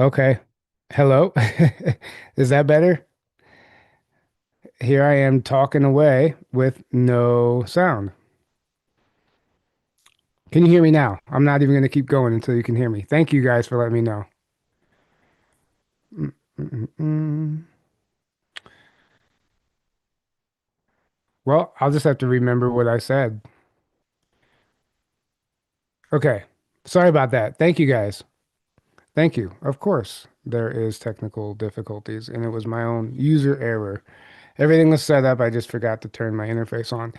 Okay. Hello. Is that better? Here I am talking away with no sound. Can you hear me now? I'm not even going to keep going until you can hear me. Thank you guys for letting me know. Mm, mm, mm, mm. Well, I'll just have to remember what I said. Okay. Sorry about that. Thank you guys. Thank you. Of course, there is technical difficulties, and it was my own user error. Everything was set up. I just forgot to turn my interface on.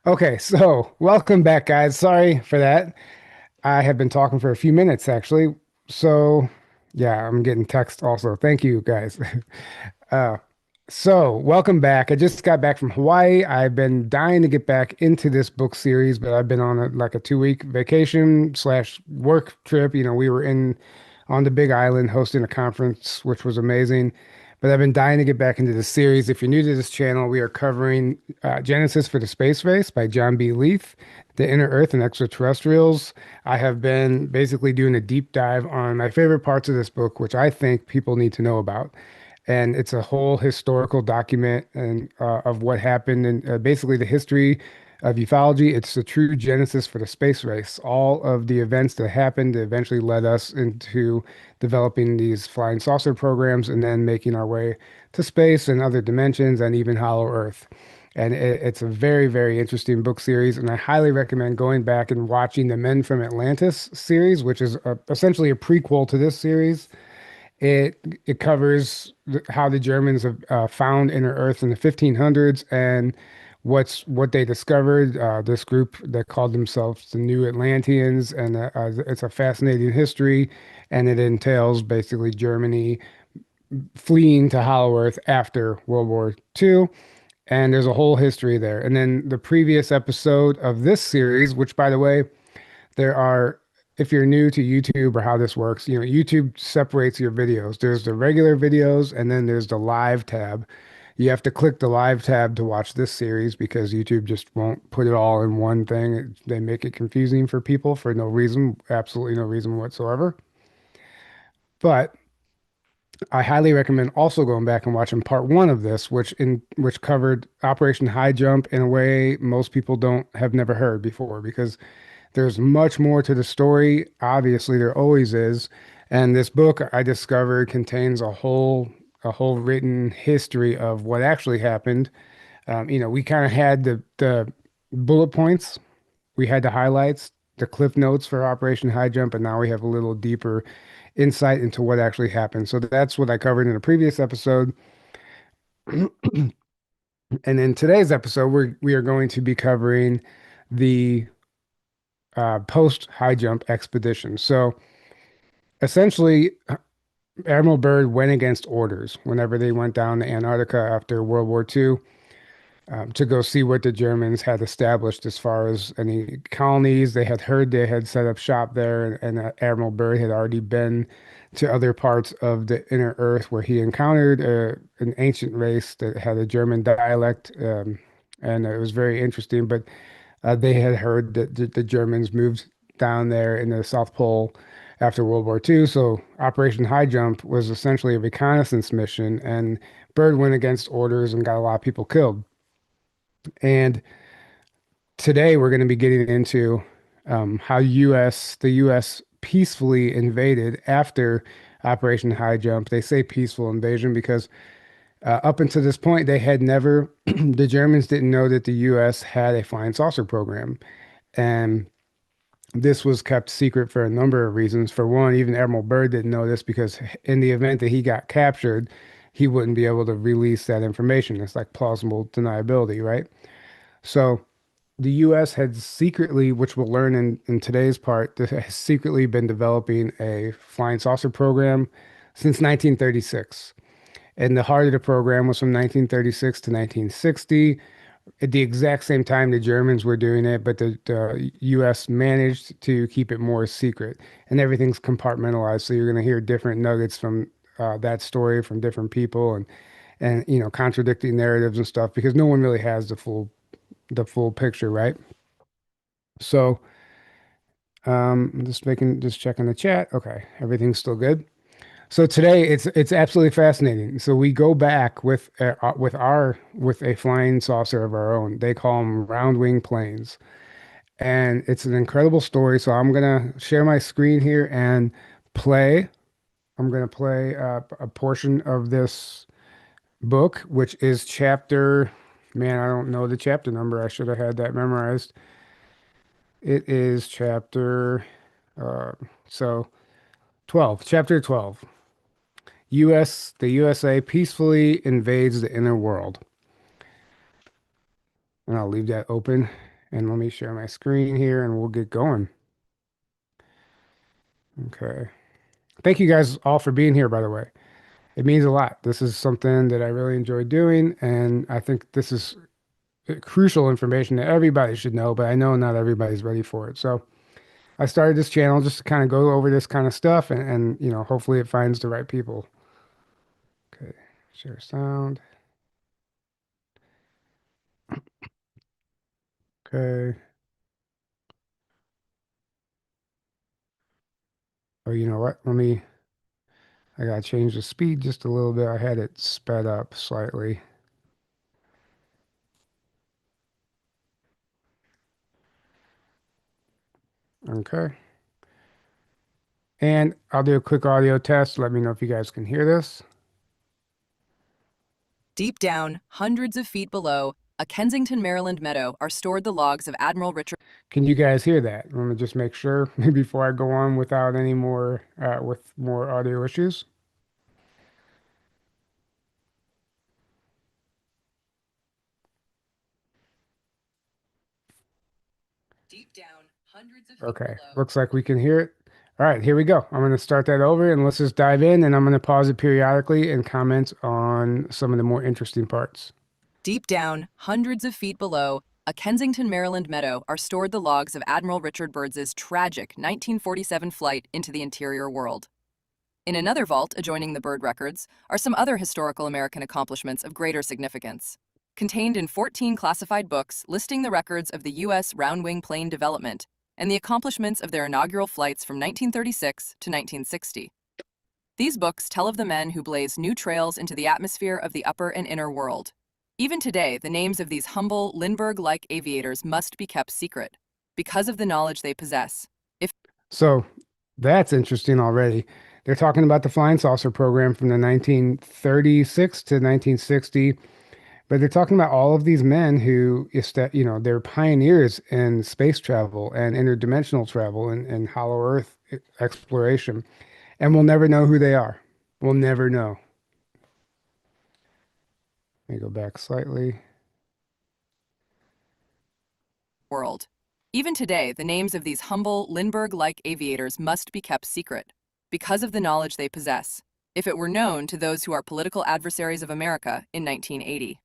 Okay, so welcome back, guys. Sorry for that. I have been talking for a few minutes actually. So, yeah, I'm getting text also. Thank you guys. Uh, so, welcome back. I just got back from Hawaii. I've been dying to get back into this book series, but I've been on like a 2 week vacation slash work trip. We were in on the Big Island hosting a conference, which was amazing. But I've been dying to get back into the series. If you're new to this channel, we are covering Genesis for the Space Race by John B. Leith, The Inner Earth and Extraterrestrials. I have been basically doing a deep dive on my favorite parts of this book, which I think people need to know about. And it's a whole historical document and of what happened and basically the history of ufology. It's the true genesis for the space race. All of the events that happened that eventually led us into developing these flying saucer programs and then making our way to space and other dimensions and even Hollow Earth. And it's a very, very interesting book series. And I highly recommend going back and watching the Men from Atlantis series, which is essentially a prequel to this series. It covers how the Germans have found inner Earth in the 1500s and what they discovered. This group that called themselves the New Atlanteans, and it's a fascinating history, and it entails basically Germany fleeing to Hollow Earth after World War II. And there's a whole history there. And then the previous episode of this series, which by the way, there are, if you're new to YouTube or how this works, YouTube separates your videos. There's the regular videos and then there's the live tab. You have to click the live tab to watch this series because YouTube just won't put it all in one thing. They make it confusing for people for no reason, absolutely no reason whatsoever. But I highly recommend also going back and watching part one of this, which covered Operation High Jump in a way most people don't have never heard before because there's much more to the story. Obviously, there always is. And this book I discovered contains a whole written history of what actually happened. We kind of had the bullet points, we had the highlights, the cliff notes for Operation High Jump, and now we have a little deeper insight into what actually happened. So that's what I covered in a previous episode. And in today's episode, we are going to be covering the post high jump expedition. So essentially, Admiral Byrd went against orders whenever they went down to Antarctica after World War II, to go see what the Germans had established as far as any colonies. They had heard they had set up shop there, and Admiral Byrd had already been to other parts of the inner Earth where he encountered an ancient race that had a German dialect, and it was very interesting. But they had heard that the Germans moved down there in the South Pole after World War II. So Operation High Jump was essentially a reconnaissance mission, and Byrd went against orders and got a lot of people killed. And today we're going to be getting into how the U.S. peacefully invaded after Operation High Jump. They say peaceful invasion because up until this point, they had never, the Germans didn't know that the U.S. had a flying saucer program. And this was kept secret for a number of reasons. For one, even Admiral Byrd didn't know this because in the event that he got captured, he wouldn't be able to release that information. It's like plausible deniability, right? So the U.S. had secretly, which we'll learn in today's part, that has secretly been developing a flying saucer program since 1936. And the heart of the program was from 1936 to 1960. At the exact same time, the Germans were doing it, but the U.S. managed to keep it more secret, and everything's compartmentalized. So you're going to hear different nuggets from that story from different people, and contradicting narratives and stuff because no one really has the full picture, right? So just checking the chat. Okay, everything's still good. So today it's absolutely fascinating. So we go back with a flying saucer of our own. They call them roundwing planes, and it's an incredible story. So I'm gonna share my screen here and play. I'm gonna play a portion of this book, which is chapter. Man, I don't know the chapter number. I should have had that memorized. It is chapter uh, so 12, chapter 12. The USA peacefully invades the inner world. And I'll leave that open. And let me share my screen here and we'll get going. Okay. Thank you guys all for being here, by the way. It means a lot. This is something that I really enjoy doing. And I think this is crucial information that everybody should know, but I know not everybody's ready for it. So I started this channel just to kind of go over this kind of stuff and hopefully it finds the right people. Okay. Share sound. Okay. Oh, you know what? I gotta change the speed just a little bit. I had it sped up slightly. Okay. And I'll do a quick audio test. Let me know if you guys can hear this. Deep down, hundreds of feet below, a Kensington, Maryland meadow are stored the logs of Admiral Richard. Can you guys hear that? Let me just make sure before I go on without any more with more audio issues. Deep down, hundreds of feet Okay. below. Looks like we can hear it. All right, here we go. I'm going to start that over and let's just dive in and I'm going to pause it periodically and comment on some of the more interesting parts. Deep down, hundreds of feet below, a Kensington, Maryland meadow are stored the logs of Admiral Richard Byrd's tragic 1947 flight into the interior world. In another vault adjoining the Byrd records are some other historical American accomplishments of greater significance, contained in 14 classified books listing the records of the U.S. roundwing plane development and the accomplishments of their inaugural flights from 1936 to 1960. These books tell of the men who blazed new trails into the atmosphere of the upper and inner world. Even today, the names of these humble, Lindbergh-like aviators must be kept secret because of the knowledge they possess. So that's interesting already. They're talking about the flying saucer program from the 1936 to 1960, but they're talking about all of these men who is that, they're pioneers in space travel and interdimensional travel and hollow earth exploration. And we'll never know who they are. We'll never know. Let me go back slightly. World. Even today, the names of these humble, Lindbergh-like aviators must be kept secret because of the knowledge they possess, if it were known to those who are political adversaries of America in 1980.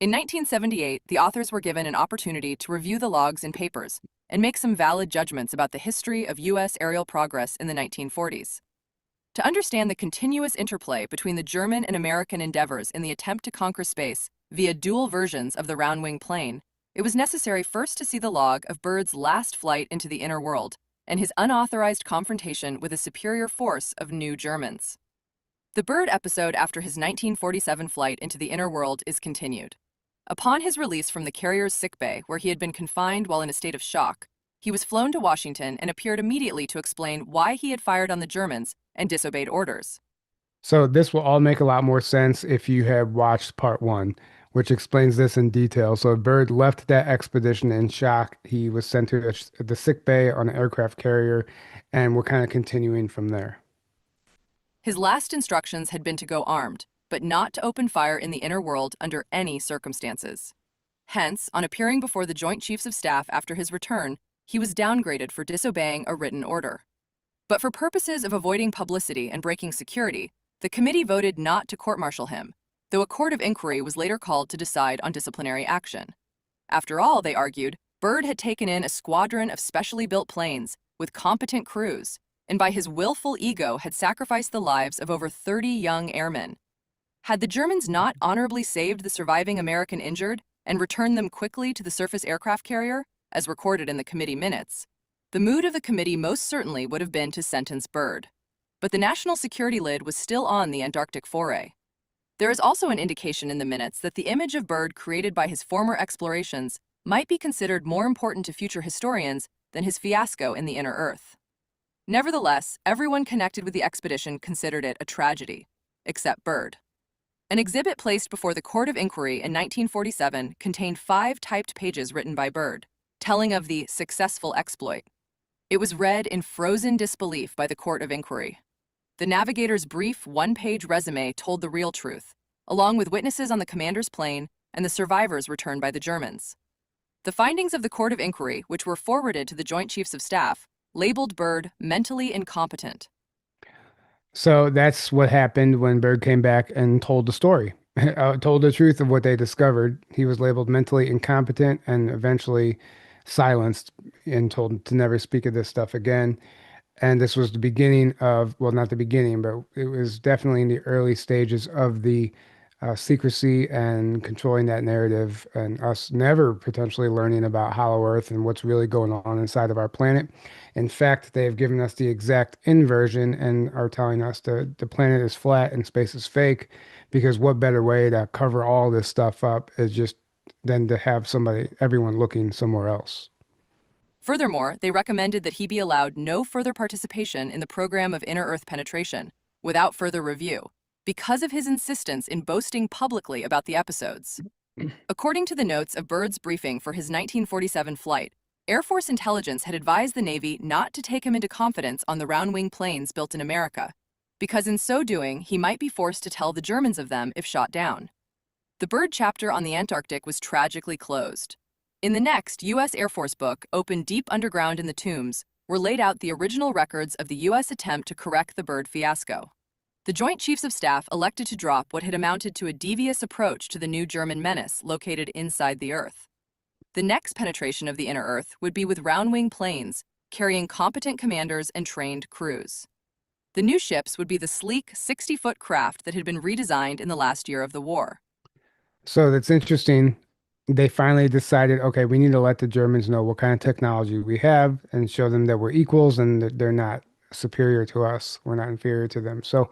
In 1978, the authors were given an opportunity to review the logs and papers and make some valid judgments about the history of U.S. aerial progress in the 1940s. To understand the continuous interplay between the German and American endeavors in the attempt to conquer space via dual versions of the roundwing plane, it was necessary first to see the log of Byrd's last flight into the inner world and his unauthorized confrontation with a superior force of new Germans. The Byrd episode after his 1947 flight into the inner world is continued. Upon his release from the carrier's sickbay, where he had been confined while in a state of shock, he was flown to Washington and appeared immediately to explain why he had fired on the Germans and disobeyed orders. So this will all make a lot more sense if you have watched part one, which explains this in detail. So Byrd left that expedition in shock. He was sent to the sick bay on an aircraft carrier, and we're kind of continuing from there. His last instructions had been to go armed, but not to open fire in the inner world under any circumstances. Hence, on appearing before the Joint Chiefs of Staff after his return, he was downgraded for disobeying a written order. But for purposes of avoiding publicity and breaking security, the committee voted not to court-martial him, though a court of inquiry was later called to decide on disciplinary action. After all, they argued, Byrd had taken in a squadron of specially built planes with competent crews, and by his willful ego had sacrificed the lives of over 30 young airmen. Had the Germans not honorably saved the surviving American injured and returned them quickly to the surface aircraft carrier, as recorded in the committee minutes, the mood of the committee most certainly would have been to sentence Byrd. but the national security lid was still on the Antarctic foray. There is also an indication in the minutes that the image of Byrd created by his former explorations might be considered more important to future historians than his fiasco in the inner Earth. Nevertheless, everyone connected with the expedition considered it a tragedy, except Byrd. An exhibit placed before the Court of Inquiry in 1947 contained 5 typed pages written by Byrd, telling of the successful exploit. It was read in frozen disbelief by the Court of Inquiry. The navigator's brief one-page resume told the real truth, along with witnesses on the commander's plane and the survivors returned by the Germans. The findings of the Court of Inquiry, which were forwarded to the Joint Chiefs of Staff, labeled Byrd mentally incompetent. So that's what happened when Byrd came back and told the story, told the truth of what they discovered. He was labeled mentally incompetent and eventually silenced and told to never speak of this stuff again. And this was the beginning of, well, not the beginning, but it was definitely in the early stages of the secrecy and controlling that narrative, and us never potentially learning about Hollow Earth and what's really going on inside of our planet. In fact, they have given us the exact inversion and are telling us the planet is flat and space is fake, because what better way to cover all this stuff up is just than to have everyone looking somewhere else. Furthermore, they recommended that he be allowed no further participation in the program of inner Earth penetration, without further review, because of his insistence in boasting publicly about the episodes. According to the notes of Byrd's briefing for his 1947 flight, Air Force intelligence had advised the Navy not to take him into confidence on the roundwing planes built in America, because in so doing, he might be forced to tell the Germans of them if shot down. The Byrd chapter on the Antarctic was tragically closed. In the next U.S. Air Force book, opened deep underground in the tombs, were laid out the original records of the U.S. attempt to correct the Byrd fiasco. The Joint Chiefs of Staff elected to drop what had amounted to a devious approach to the new German menace located inside the Earth. The next penetration of the inner Earth would be with roundwing planes, carrying competent commanders and trained crews. The new ships would be the sleek 60-foot craft that had been redesigned in the last year of the war. So that's interesting. They finally decided, okay, we need to let the Germans know what kind of technology we have and show them that we're equals and that they're not superior to us. We're not inferior to them. So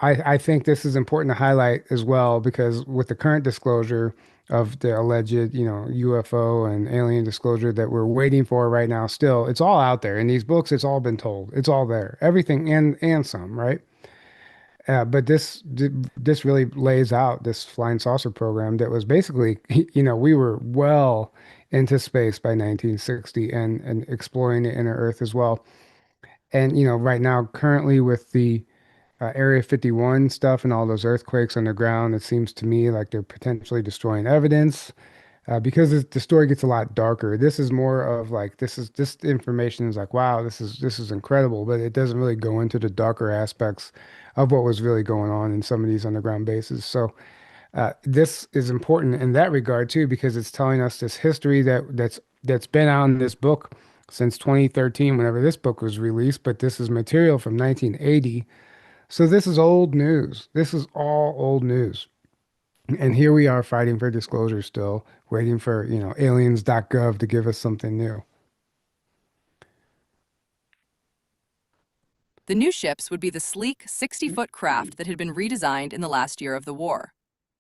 I think this is important to highlight as well, because with the current disclosure of the alleged, UFO and alien disclosure that we're waiting for right now, still, it's all out there in these books. It's all been told. It's all there, everything and some, right? But this really lays out this flying saucer program that was basically, we were well into space by 1960 and exploring the inner Earth as well. And, right now, currently with the Area 51 stuff and all those earthquakes underground, it seems to me like they're potentially destroying evidence, because the story gets a lot darker. This is more of like this information is like, wow, this is incredible, but it doesn't really go into the darker aspects of what was really going on in some of these underground bases. So this is important in that regard too, because it's telling us this history that's been out in this book since 2013, whenever this book was released, but this is material from 1980. So this is old news. This is all old news. And here we are fighting for disclosure still, waiting for, aliens.gov to give us something new. The new ships would be the sleek 60-foot craft that had been redesigned in the last year of the war.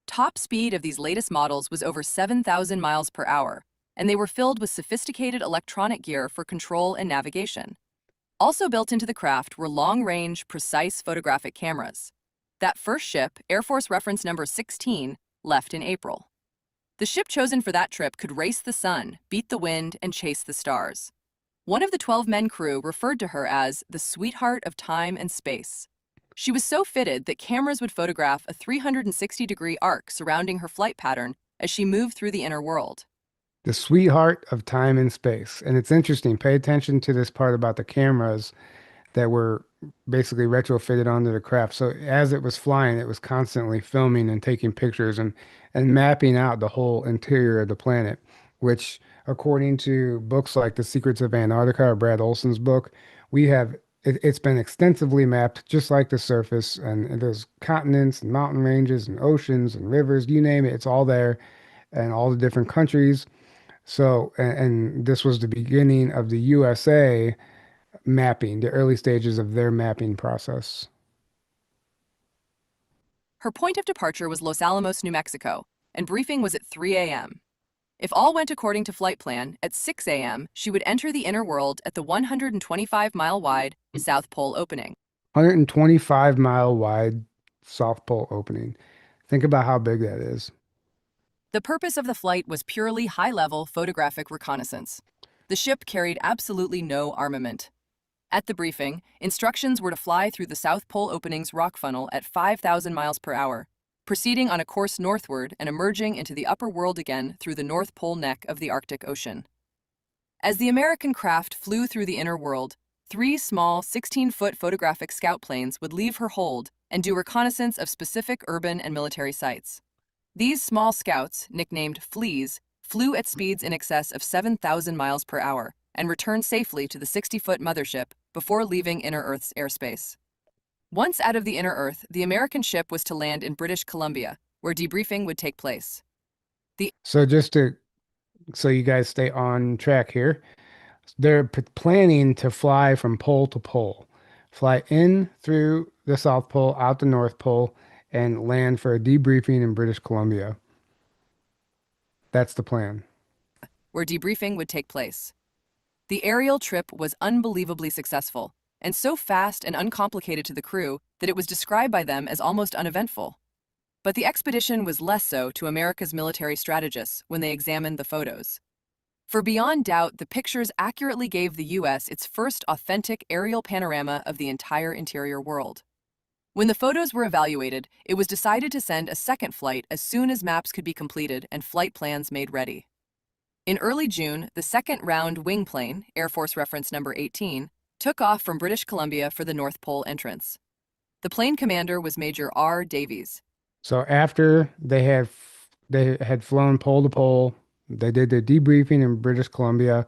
Top speed of these latest models was over 7,000 miles per hour, and they were filled with sophisticated electronic gear for control and navigation. Also built into the craft were long-range, precise photographic cameras. That first ship, Air Force reference number 16, left in April. The ship chosen for that trip could race the sun, beat the wind, and chase the stars. One of the 12-men crew referred to her as the sweetheart of time and space. She was so fitted that cameras would photograph a 360-degree arc surrounding her flight pattern as she moved through the inner world. The sweetheart of time and space. And it's interesting, pay attention to this part about the cameras that were basically retrofitted onto the craft. So as it was flying, it was constantly filming and taking pictures and mapping out the whole interior of the planet, which, according to books like The Secrets of Antarctica or Brad Olson's book, it's been extensively mapped just like the surface, and there's continents and mountain ranges and oceans and rivers, you name it, it's all there, and all the different countries. So, and this was the beginning of the USA mapping, the early stages of their mapping process. Her point of departure was Los Alamos, New Mexico, and briefing was at 3 a.m. If all went according to flight plan, at 6 a.m., she would enter the inner world at the 125-mile-wide South Pole opening. 125-mile wide South Pole opening. Think about how big that is. The purpose of the flight was purely high-level photographic reconnaissance. The ship carried absolutely no armament. At the briefing, instructions were to fly through the South Pole opening's rock funnel at 5,000 miles per hour, proceeding on a course northward and emerging into the upper world again through the North Pole neck of the Arctic Ocean. As the American craft flew through the inner world, 3 small 16-foot photographic scout planes would leave her hold and do reconnaissance of specific urban and military sites. These small scouts, nicknamed fleas, flew at speeds in excess of 7,000 miles per hour and returned safely to the 60-foot mothership before leaving Inner Earth's airspace. Once out of the Inner Earth, the American ship was to land in British Columbia, where debriefing would take place. So you guys stay on track here. They're planning to fly from pole to pole, fly in through the South Pole, out the North Pole, and land for a debriefing in British Columbia. That's the plan. Where debriefing would take place. The aerial trip was unbelievably successful, and so fast and uncomplicated to the crew that it was described by them as almost uneventful. But the expedition was less so to America's military strategists when they examined the photos. For beyond doubt, the pictures accurately gave the U.S. its first authentic aerial panorama of the entire interior world. When the photos were evaluated, it was decided to send a second flight as soon as maps could be completed and flight plans made ready. In early June, the second roundwing plane, Air Force reference number 18, took off from British Columbia for the North Pole entrance. The plane commander was Major R. Davies. So after they had flown pole to pole, they did the debriefing in British Columbia.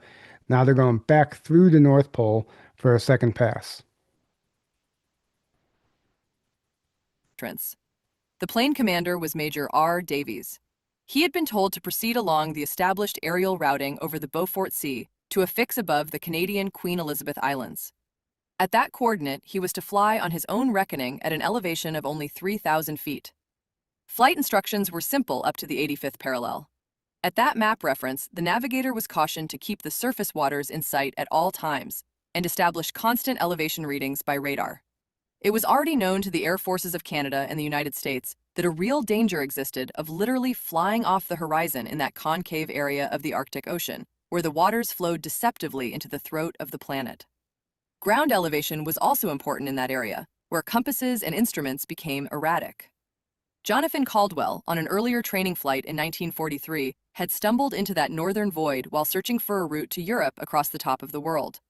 Now they're going back through the North Pole for a second pass. The plane commander was Major R. Davies. He had been told to proceed along the established aerial routing over the Beaufort Sea to affix above the Canadian Queen Elizabeth Islands. At that coordinate, he was to fly on his own reckoning at an elevation of only 3,000 feet. Flight instructions were simple up to the 85th parallel. At that map reference, the navigator was cautioned to keep the surface waters in sight at all times and establish constant elevation readings by radar. It was already known to the Air Forces of Canada and the United States that a real danger existed of literally flying off the horizon in that concave area of the Arctic Ocean, where the waters flowed deceptively into the throat of the planet. Ground elevation was also important in that area, where compasses and instruments became erratic. Jonathan Caldwell, on an earlier training flight in 1943, had stumbled into that northern void while searching for a route to Europe across the top of the world.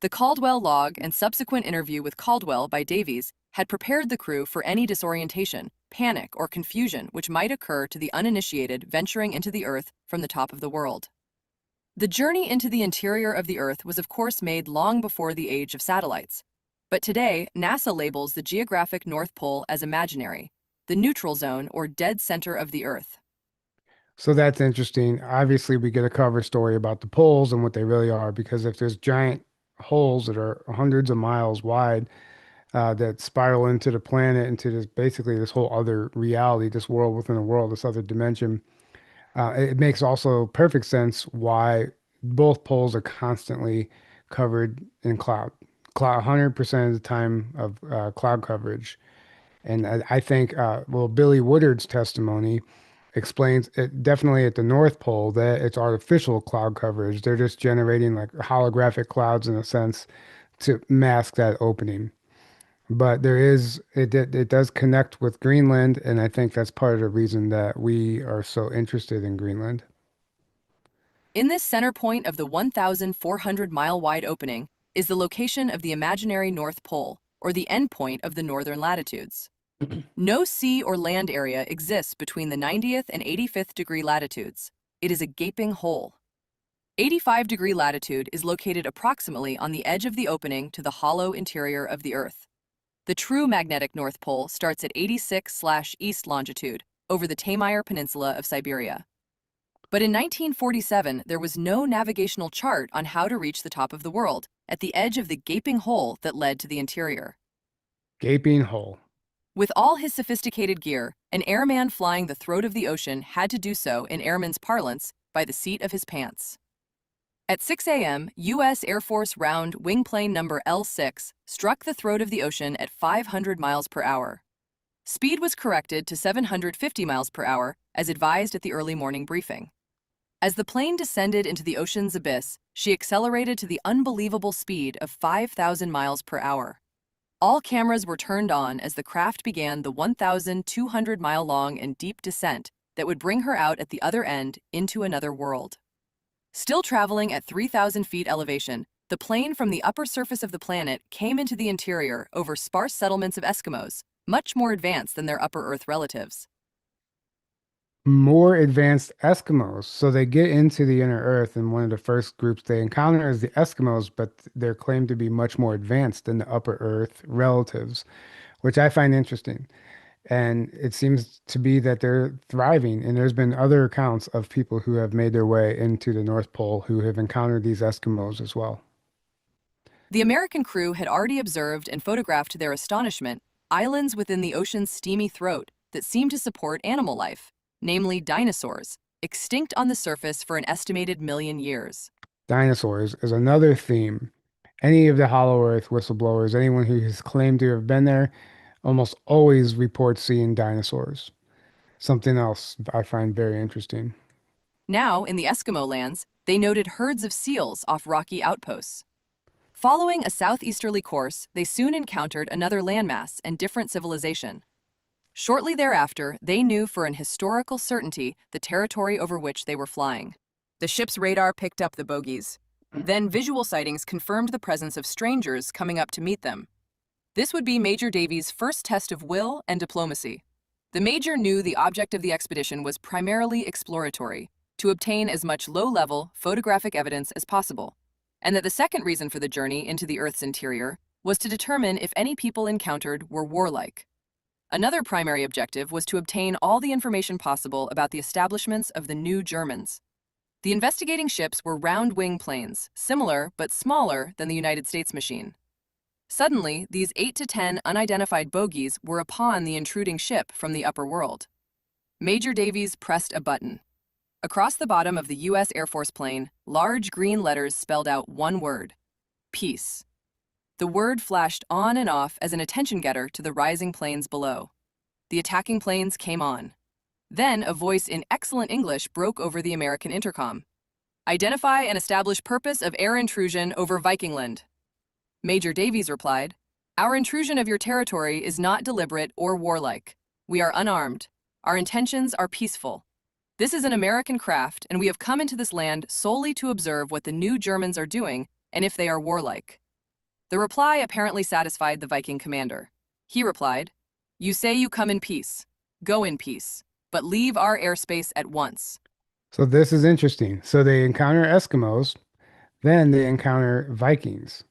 The Caldwell log and subsequent interview with Caldwell by Davies had prepared the crew for any disorientation, panic, or confusion which might occur to the uninitiated venturing into the Earth from the top of the world. The journey into the interior of the Earth was of course made long before the age of satellites. But today, NASA labels the geographic North Pole as imaginary, the neutral zone or dead center of the Earth. So that's interesting. Obviously, we get a cover story about the poles and what they really are, because if there's giant holes that are hundreds of miles wide that spiral into the planet, into this basically this whole other reality, this world within a world, this other dimension, it makes also perfect sense why both poles are constantly covered in cloud 100% of the time of cloud coverage. And I think, well, Billy Woodard's testimony explains it definitely at the North Pole that it's artificial cloud coverage. They're just generating like holographic clouds in a sense to mask that opening. But it does connect with Greenland, and I think that's part of the reason that we are so interested in Greenland. In this center point of the 1,400-mile-wide opening is the location of the imaginary North Pole, or the end point of the northern latitudes. No sea or land area exists between the 90th and 85th degree latitudes. It is a gaping hole. 85-degree latitude is located approximately on the edge of the opening to the hollow interior of the Earth. The true magnetic North Pole starts at 86/east longitude over the Taymyr Peninsula of Siberia. But in 1947, there was no navigational chart on how to reach the top of the world, at the edge of the gaping hole that led to the interior. Gaping hole. With all his sophisticated gear, an airman flying the throat of the ocean had to do so, in airman's parlance, by the seat of his pants. At 6 a.m., U.S. Air Force round wing plane number L6 struck the throat of the ocean at 500 miles per hour. Speed was corrected to 750 miles per hour, as advised at the early morning briefing. As the plane descended into the ocean's abyss, she accelerated to the unbelievable speed of 5,000 miles per hour. All cameras were turned on as the craft began the 1,200-mile-long and deep descent that would bring her out at the other end into another world. Still traveling at 3,000 feet elevation, the plane from the upper surface of the planet came into the interior over sparse settlements of Eskimos, much more advanced than their upper Earth relatives. More advanced Eskimos. So they get into the inner Earth, and one of the first groups they encounter is the Eskimos, but they're claimed to be much more advanced than the upper Earth relatives, which I find interesting. And it seems to be that they're thriving. And there's been other accounts of people who have made their way into the North Pole who have encountered these Eskimos as well. The American crew had already observed and photographed to their astonishment islands within the ocean's steamy throat that seemed to support animal life, namely dinosaurs, extinct on the surface for an estimated million years. Dinosaurs is another theme. Any of the Hollow Earth whistleblowers, anyone who has claimed to have been there, almost always reports seeing dinosaurs. Something else I find very interesting. Now, in the Eskimo lands, they noted herds of seals off rocky outposts. Following a southeasterly course, they soon encountered another landmass and different civilization. Shortly thereafter, they knew for an historical certainty the territory over which they were flying. The ship's radar picked up the bogies. Then visual sightings confirmed the presence of strangers coming up to meet them. This would be Major Davies' first test of will and diplomacy. The Major knew the object of the expedition was primarily exploratory, to obtain as much low-level photographic evidence as possible, and that the second reason for the journey into the Earth's interior was to determine if any people encountered were warlike. Another primary objective was to obtain all the information possible about the establishments of the new Germans. The investigating ships were round-wing planes, similar but smaller than the United States machine. Suddenly, these 8 to 10 unidentified bogies were upon the intruding ship from the upper world. Major Davies pressed a button. Across the bottom of the U.S. Air Force plane, large green letters spelled out one word: peace. The word flashed on and off as an attention-getter to the rising planes below. The attacking planes came on. Then a voice in excellent English broke over the American intercom. "Identify and establish purpose of air intrusion over Vikingland." Major Davies replied, "Our intrusion of your territory is not deliberate or warlike. We are unarmed. Our intentions are peaceful. This is an American craft, and we have come into this land solely to observe what the new Germans are doing and if they are warlike." The reply apparently satisfied the Viking commander. He replied, "You say you come in peace. Go in peace, but leave our airspace at once." So this is interesting. So they encounter Eskimos, then they encounter Vikings.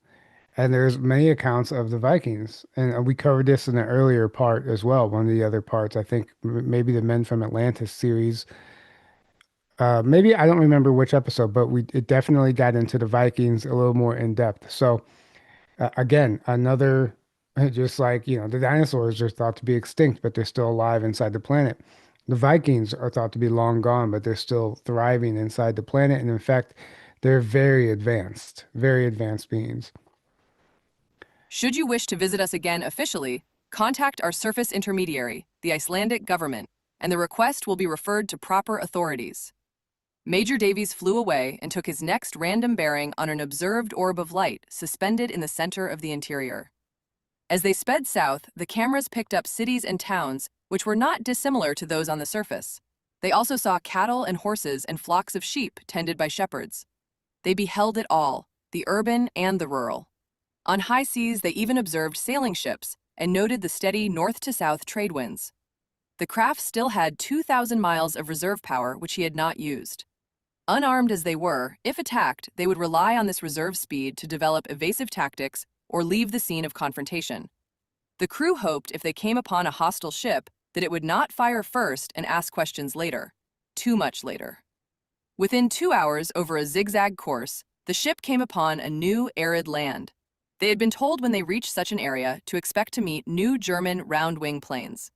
And there's many accounts of the Vikings. And we covered this in an earlier part as well, one of the other parts. I think maybe the Men from Atlantis series. Maybe I don't remember which episode, but it definitely got into the Vikings a little more in depth. So again, another, just like, the dinosaurs are thought to be extinct, but they're still alive inside the planet. The Vikings are thought to be long gone, but they're still thriving inside the planet. And in fact, they're very advanced beings. Should you wish to visit us again officially, contact our surface intermediary, the Icelandic government, and the request will be referred to proper authorities. Major Davies flew away and took his next random bearing on an observed orb of light suspended in the center of the interior. As they sped south, the cameras picked up cities and towns which were not dissimilar to those on the surface. They also saw cattle and horses and flocks of sheep tended by shepherds. They beheld it all, the urban and the rural. On high seas, they even observed sailing ships and noted the steady north-to-south trade winds. The craft still had 2,000 miles of reserve power which he had not used. Unarmed as they were, if attacked, they would rely on this reserve speed to develop evasive tactics or leave the scene of confrontation. The crew hoped if they came upon a hostile ship that it would not fire first and ask questions later, too much later. Within 2 hours over a zigzag course, the ship came upon a new arid land. They had been told when they reached such an area to expect to meet new German roundwing planes.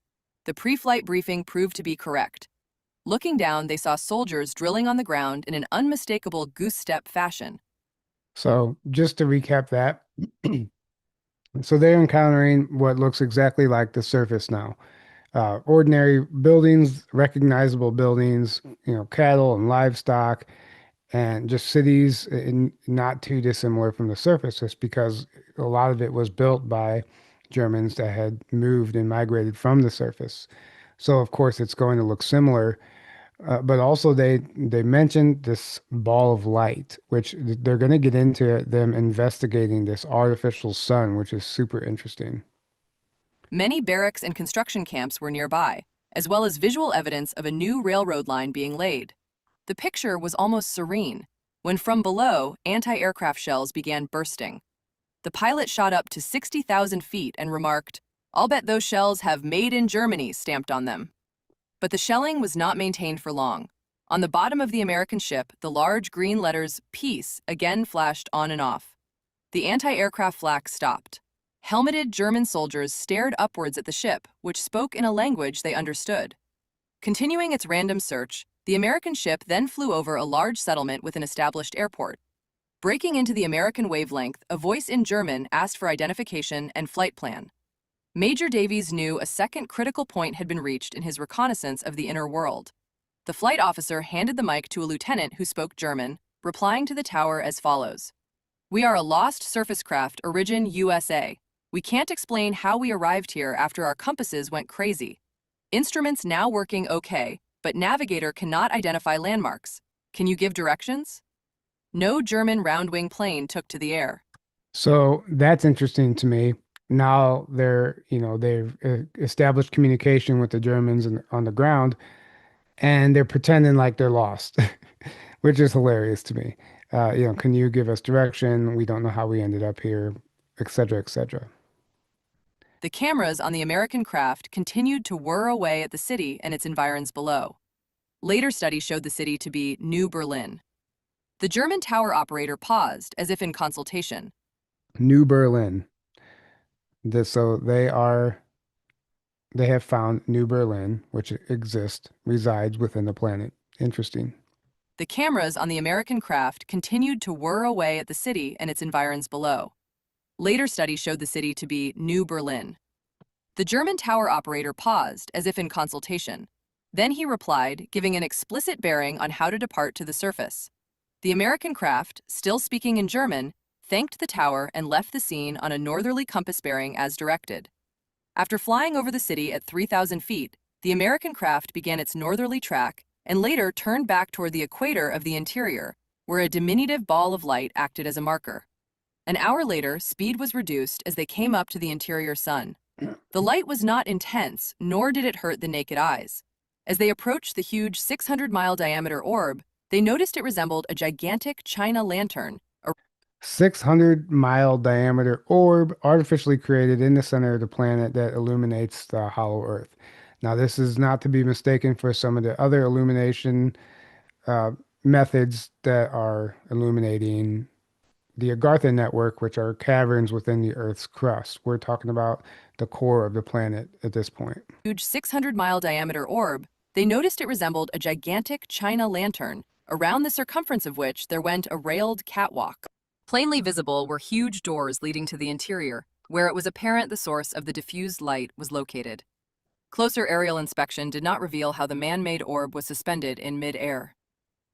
The pre-flight briefing proved to be correct. Looking down, they saw soldiers drilling on the ground in an unmistakable goose-step fashion. So just to recap that, so they're encountering what looks exactly like the surface now. Ordinary buildings, recognizable buildings, cattle and livestock, and just cities not too dissimilar from the surface, just because a lot of it was built by Germans that had moved and migrated from the surface. So of course it's going to look similar, but also they mentioned this ball of light, which they're going to get into them investigating this artificial sun, which is super interesting. Many barracks and construction camps were nearby, as well as visual evidence of a new railroad line being laid. The picture was almost serene, when from below, anti-aircraft shells began bursting. The pilot shot up to 60,000 feet and remarked, "I'll bet those shells have 'Made in Germany' stamped on them." But the shelling was not maintained for long. On the bottom of the American ship, the large green letters "Peace" again flashed on and off. The anti-aircraft flak stopped. Helmeted German soldiers stared upwards at the ship, which spoke in a language they understood. Continuing its random search, the American ship then flew over a large settlement with an established airport. Breaking into the American wavelength, a voice in German asked for identification and flight plan. Major Davies knew a second critical point had been reached in his reconnaissance of the inner world. The flight officer handed the mic to a lieutenant who spoke German, replying to the tower as follows. "We are a lost surface craft, origin USA. We can't explain how we arrived here after our compasses went crazy. Instruments now working okay, but navigator cannot identify landmarks. Can you give directions?" No German roundwing plane took to the air. So that's interesting to me. Now they've established communication with the Germans on the ground, and they're pretending like they're lost, which is hilarious to me. Can you give us direction? We don't know how we ended up here, et cetera, et cetera. The cameras on the American craft continued to whir away at the city and its environs below. Later studies showed the city to be New Berlin. The German tower operator paused, as if in consultation. New Berlin. So they have found New Berlin, which exists, resides within the planet. Interesting. The cameras on the American craft continued to whir away at the city and its environs below. Later studies showed the city to be New Berlin. The German tower operator paused, as if in consultation. Then he replied, giving an explicit bearing on how to depart to the surface. The American craft, still speaking in German, thanked the tower and left the scene on a northerly compass bearing as directed. After flying over the city at 3,000 feet, the American craft began its northerly track and later turned back toward the equator of the interior, where a diminutive ball of light acted as a marker. An hour later, speed was reduced as they came up to the interior sun. The light was not intense, nor did it hurt the naked eyes. As they approached the huge 600-mile diameter orb, they noticed it resembled a gigantic China lantern. 600-mile diameter orb artificially created in the center of the planet that illuminates the hollow Earth. Now, this is not to be mistaken for some of the other illumination uh, methods that are illuminating the Agartha network, which are caverns within the Earth's crust. We're talking about the core of the planet at this point. Huge 600-mile diameter orb, they noticed it resembled a gigantic China lantern, around the circumference of which there went a railed catwalk. Plainly visible were huge doors leading to the interior, where it was apparent the source of the diffused light was located. Closer aerial inspection did not reveal how the man-made orb was suspended in mid-air.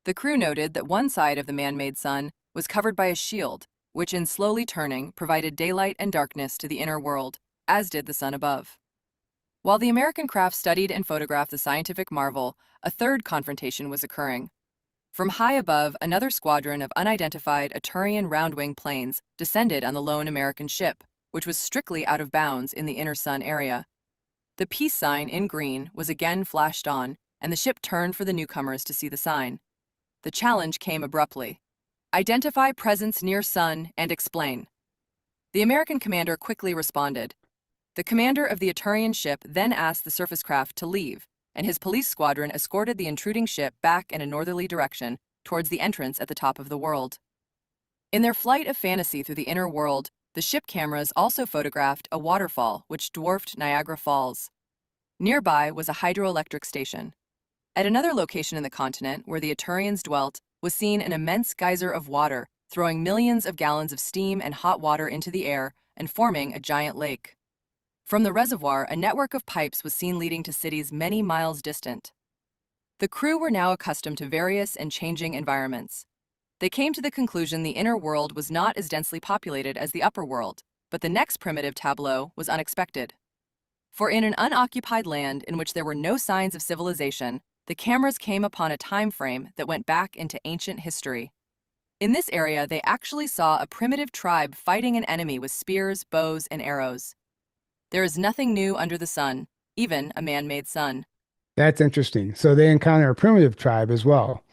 The crew noted that one side of the man-made sun was covered by a shield, which in slowly turning provided daylight and darkness to the inner world, as did the sun above. While the American craft studied and photographed the scientific marvel, a third confrontation was occurring. From high above, another squadron of unidentified Aturian roundwing planes descended on the lone American ship, which was strictly out of bounds in the inner sun area. The peace sign in green was again flashed on, and the ship turned for the newcomers to see the sign. The challenge came abruptly. Identify presence near sun and explain. The American commander quickly responded. The commander of the Aturian ship then asked the surface craft to leave, and his police squadron escorted the intruding ship back in a northerly direction towards the entrance at the top of the world. In their flight of fantasy through the inner world, the ship cameras also photographed a waterfall which dwarfed Niagara Falls. Nearby was a hydroelectric station. At another location in the continent, where the Aturians dwelt, was seen an immense geyser of water, throwing millions of gallons of steam and hot water into the air and forming a giant lake. From the reservoir, a network of pipes was seen leading to cities many miles distant. The crew were now accustomed to various and changing environments. They came to the conclusion the inner world was not as densely populated as the upper world, but the next primitive tableau was unexpected. For in an unoccupied land in which there were no signs of civilization, the cameras came upon a time frame that went back into ancient history. In this area, they actually saw a primitive tribe fighting an enemy with spears, bows, and arrows. There is nothing new under the sun, even a man-made sun. That's interesting. So they encounter a primitive tribe as well.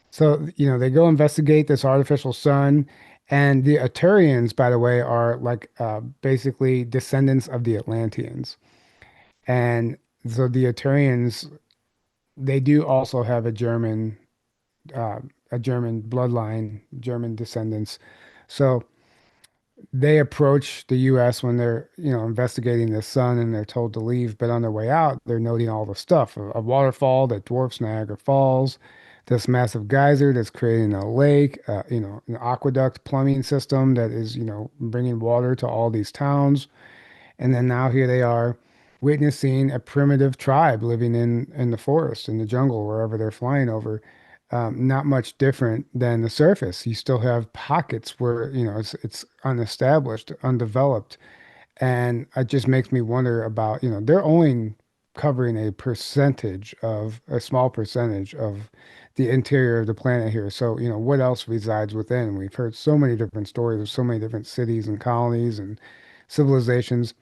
So, they go investigate this artificial sun. And the Aturians, by the way, are like basically descendants of the Atlanteans. And so the Aturians, they do also have uh, a German bloodline, German descendants. So they approach the U.S. when they're, investigating the sun and they're told to leave. But on their way out, they're noting all the stuff, a waterfall that dwarfs Niagara Falls, this massive geyser that's creating a lake, an aqueduct plumbing system that is, bringing water to all these towns. And then now here they are witnessing a primitive tribe living in the forest, in the jungle, wherever they're flying over. Not much different than the surface. You still have pockets where, it's unestablished, undeveloped. And it just makes me wonder about, they're only covering a small percentage of the interior of the planet here. So, what else resides within? We've heard so many different stories of so many different cities and colonies and civilizations.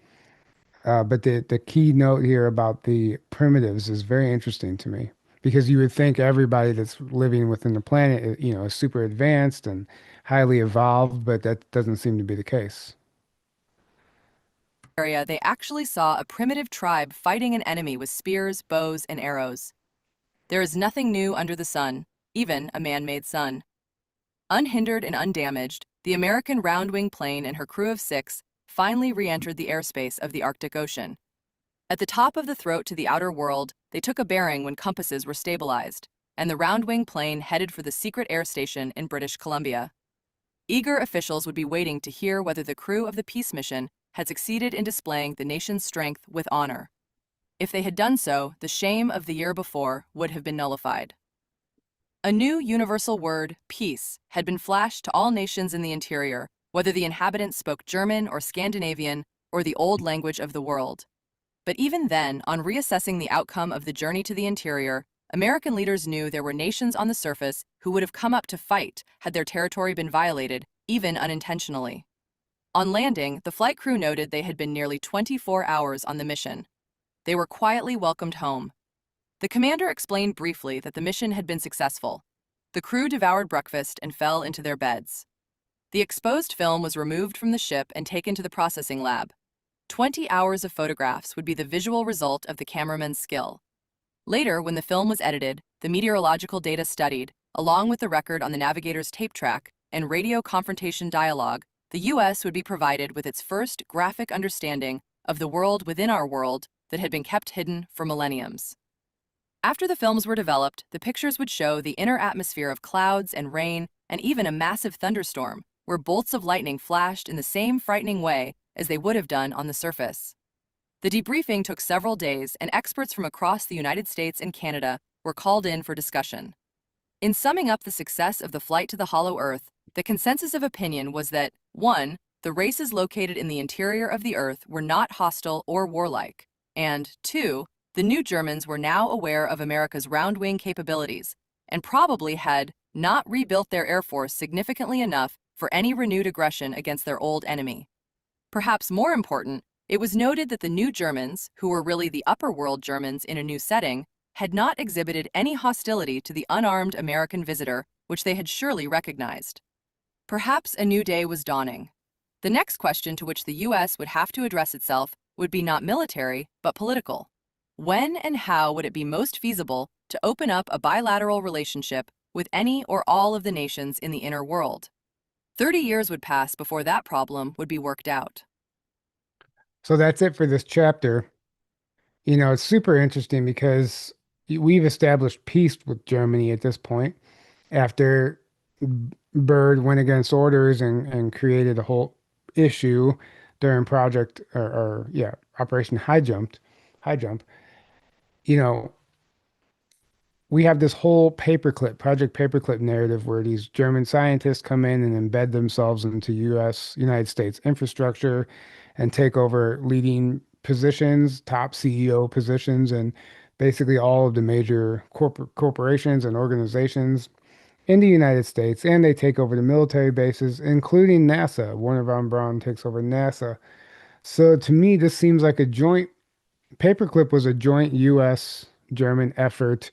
But the key note here about the primitives is very interesting to me because you would think everybody that's living within the planet, is super advanced and highly evolved, but that doesn't seem to be the case. They actually saw a primitive tribe fighting an enemy with spears, bows, and arrows. There is nothing new under the sun, even a man-made sun. Unhindered and undamaged, the American roundwing plane and her crew of 6 finally re-entered the airspace of the Arctic Ocean. At the top of the throat to the outer world, they took a bearing when compasses were stabilized, and the roundwing plane headed for the secret air station in British Columbia. Eager officials would be waiting to hear whether the crew of the peace mission had succeeded in displaying the nation's strength with honor. If they had done so, the shame of the year before would have been nullified. A new universal word, peace, had been flashed to all nations in the interior, whether the inhabitants spoke German or Scandinavian or the old language of the world. But even then, on reassessing the outcome of the journey to the interior, American leaders knew there were nations on the surface who would have come up to fight had their territory been violated, even unintentionally. On landing, the flight crew noted they had been nearly 24 hours on the mission. They were quietly welcomed home. The commander explained briefly that the mission had been successful. The crew devoured breakfast and fell into their beds. The exposed film was removed from the ship and taken to the processing lab. 20 hours of photographs would be the visual result of the cameraman's skill. Later, when the film was edited, the meteorological data studied, along with the record on the navigator's tape track and radio confrontation dialogue, the U.S. would be provided with its first graphic understanding of the world within our world that had been kept hidden for millenniums. After the films were developed, the pictures would show the inner atmosphere of clouds and rain and even a massive thunderstorm, where bolts of lightning flashed in the same frightening way as they would have done on the surface. The debriefing took several days, and experts from across the United States and Canada were called in for discussion. In summing up the success of the flight to the Hollow Earth, the consensus of opinion was that 1. The races located in the interior of the Earth were not hostile or warlike, and 2. The new Germans were now aware of America's roundwing capabilities and probably had not rebuilt their air force significantly enough for any renewed aggression against their old enemy. Perhaps more important, it was noted that the new Germans, who were really the upper world Germans in a new setting, had not exhibited any hostility to the unarmed American visitor, which they had surely recognized. Perhaps a new day was dawning. The next question to which the U.S. would have to address itself would be not military, but political. When and how would it be most feasible to open up a bilateral relationship with any or all of the nations in the inner world. 30 years would pass before that problem would be worked out. So that's it for this chapter. It's super interesting because we've established peace with Germany at this point after Byrd went against orders and created a whole issue during Operation High Jump. You know, we have this whole Project Paperclip narrative where these German scientists come in and embed themselves into United States infrastructure and take over leading positions, top CEO positions, and basically all of the major corporations and organizations in the United States. And they take over the military bases, including NASA. Warner von Braun takes over NASA. So to me, this seems like Paperclip was a joint US German effort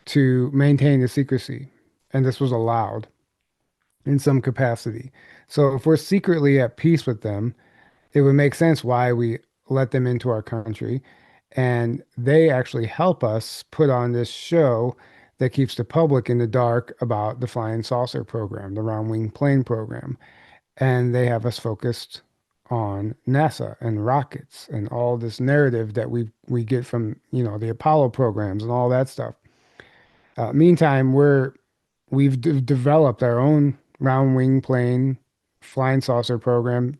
to maintain the secrecy, and this was allowed in some capacity. So if we're secretly at peace with them, it would make sense why we let them into our country, and they actually help us put on this show that keeps the public in the dark about the flying saucer program, the roundwing plane program, and they have us focused on NASA and rockets and all this narrative that we get from, the Apollo programs and all that stuff. Meantime, we've developed our own round wing plane flying saucer program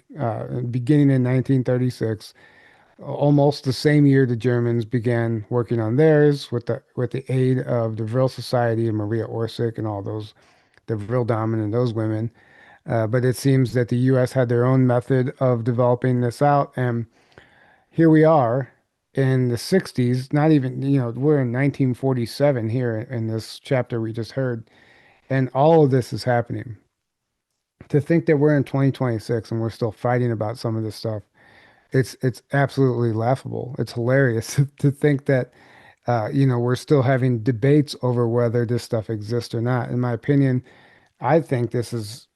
beginning in 1936, almost the same year the Germans began working on theirs with the aid of the Vril Society and Maria Orsic and all those the Vril Damen and those women. But it seems that the U.S. had their own method of developing this out, and here we are in the 60s, not even, we're in 1947 here in this chapter we just heard, and all of this is happening. To think that we're in 2026 and we're still fighting about some of this stuff, it's absolutely laughable. It's hilarious to think that we're still having debates over whether this stuff exists or not. In my opinion, I think this is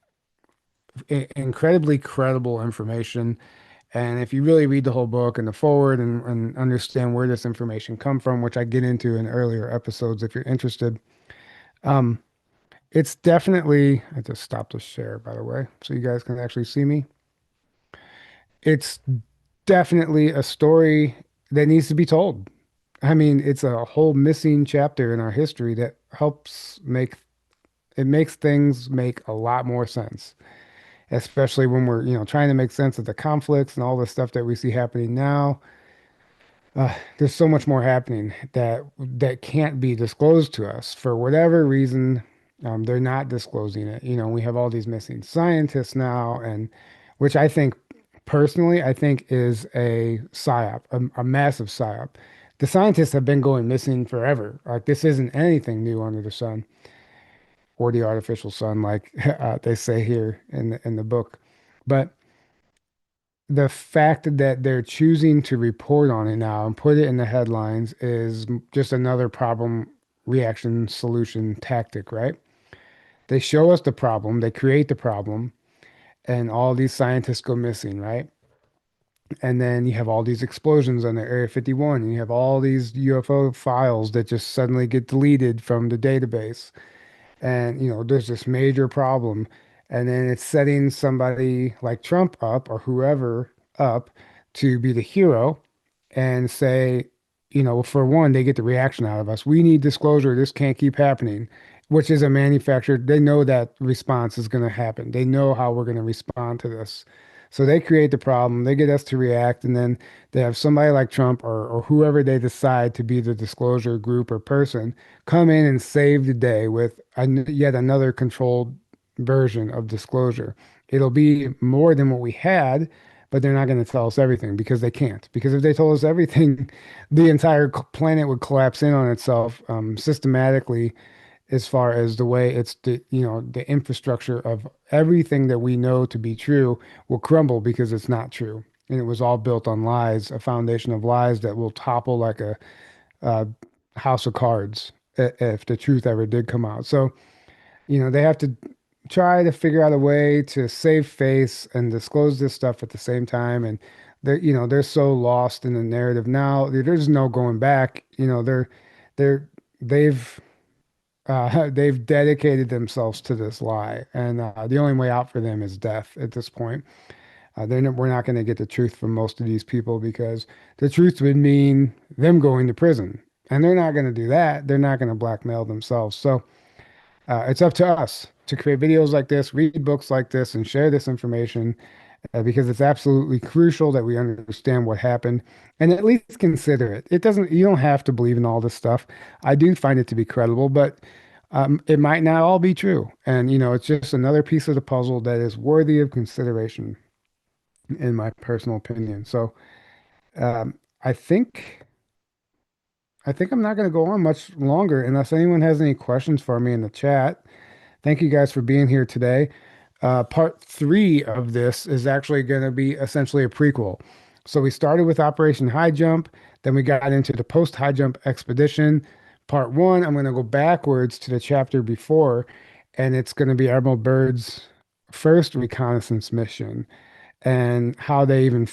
incredibly credible information. And if you really read the whole book and the forward and understand where this information come from, which I get into in earlier episodes, if you're interested, um, it's definitely, I just stopped the share, by the way, so you guys can actually see me. It's definitely a story that needs to be told. I mean, it's a whole missing chapter in our history that makes things make a lot more sense, especially when we're, trying to make sense of the conflicts and all the stuff that we see happening now. There's so much more happening that can't be disclosed to us for whatever reason. They're not disclosing it. We have all these missing scientists now, and which I think personally, I think is a psyop, a massive psyop. The scientists have been going missing forever. Like this isn't anything new under the sun or the artificial sun, like they say here in the book. But the fact that they're choosing to report on it now and put it in the headlines is just another problem reaction solution tactic, right? They show us the problem, they create the problem, and all these scientists go missing, right? And then you have all these explosions on the Area 51, and you have all these UFO files that just suddenly get deleted from the database. And there's this major problem, and then it's setting somebody like Trump up or whoever up to be the hero and say, for one, they get the reaction out of us. We need disclosure. This can't keep happening, which is a manufactured. They know that response is going to happen. They know how we're going to respond to this. So they create the problem, they get us to react, and then they have somebody like Trump or whoever they decide to be the disclosure group or person come in and save the day with yet another controlled version of disclosure. It'll be more than what we had, but they're not going to tell us everything because they can't. Because if they told us everything, the entire planet would collapse in on itself systematically as far as the way the infrastructure of everything that we know to be true will crumble because it's not true. And it was all built on lies, a foundation of lies that will topple like a house of cards if the truth ever did come out. So, they have to try to figure out a way to save face and disclose this stuff at the same time. And they're so lost in the narrative now. There's no going back. They've They've dedicated themselves to this lie, and the only way out for them is death at this point. We're not going to get the truth from most of these people because the truth would mean them going to prison, and they're not going to do that. They're not going to blackmail themselves. So it's up to us to create videos like this, read books like this, and share this information because it's absolutely crucial that we understand what happened and at least consider it. It doesn't, you don't have to believe in all this stuff. I do find it to be credible, but it might not all be true. And, it's just another piece of the puzzle that is worthy of consideration, in my personal opinion. So um, I think. I think I'm not going to go on much longer unless anyone has any questions for me in the chat. Thank you guys for being here today. Part three of this is actually going to be essentially a prequel. So we started with Operation High Jump, then we got into the post high jump expedition. Part one, I'm going to go backwards to the chapter before, and it's going to be Admiral Byrd's first reconnaissance mission and how they even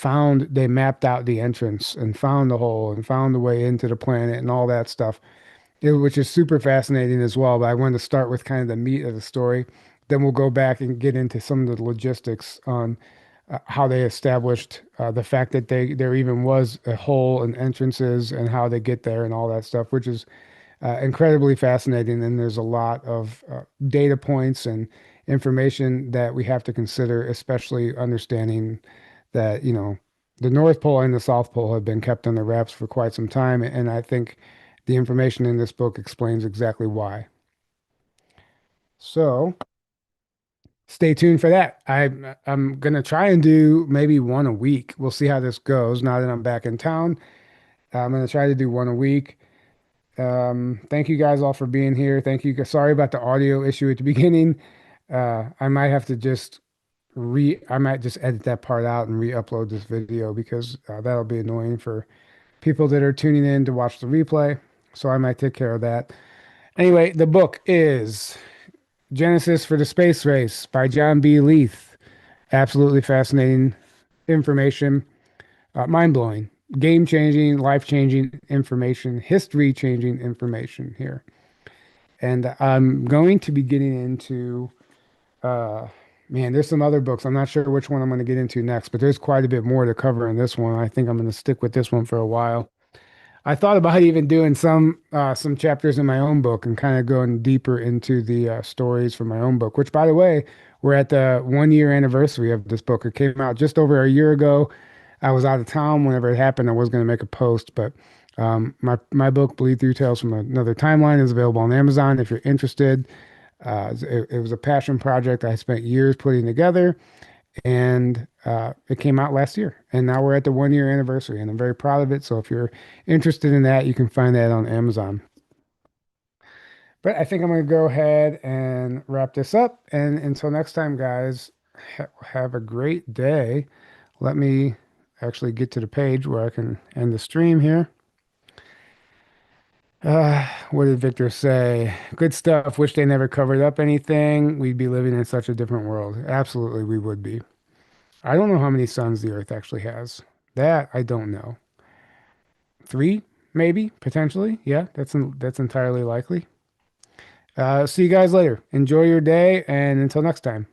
they mapped out the entrance and found the hole and found the way into the planet and all that stuff, which is super fascinating as well. But I wanted to start with kind of the meat of the story. Then we'll go back and get into some of the logistics on how they established the fact that there even was a hole and entrances and how they get there and all that stuff, which is incredibly fascinating. And there's a lot of data points and information that we have to consider, especially understanding that, the North Pole and the South Pole have been kept under wraps for quite some time. And I think the information in this book explains exactly why. So stay tuned for that. I'm gonna try and do maybe one a week. We'll see how this goes now that I'm back in town. I'm gonna try to do one a week. Thank you guys all for being here. Thank you. Sorry about the audio issue at the beginning. I might have to just I might just edit that part out and re-upload this video because that'll be annoying for people that are tuning in to watch the replay. So I might take care of that. Anyway, the book is Genesis for the Space Race by John B. Leith. Absolutely fascinating information. Mind-blowing, game-changing, life-changing information, history-changing information here. And I'm going to be getting into, man, there's some other books. I'm not sure which one I'm going to get into next, but there's quite a bit more to cover in this one. I think I'm going to stick with this one for a while. I thought about even doing some chapters in my own book and kind of going deeper into the stories from my own book, which, by the way, we're at the 1 year anniversary of this book. It came out just over a year ago. I was out of town whenever it happened. I was going to make a post, but my book, Bleed Through Tales from Another Timeline, is available on Amazon if you're interested. It was a passion project I spent years putting together, and it came out last year. And now we're at the 1 year anniversary, and I'm very proud of it. So if you're interested in that, you can find that on Amazon. But I think I'm going to go ahead and wrap this up. And until next time, guys, have a great day. Let me actually get to the page where I can end the stream here. What did Victor say? Good stuff. Wish they never covered up anything. We'd be living in such a different world. Absolutely, we would be. I don't know how many suns the Earth actually has. That I don't know. Three, maybe, potentially. Yeah, that's entirely likely. See you guys later. Enjoy your day, and until next time.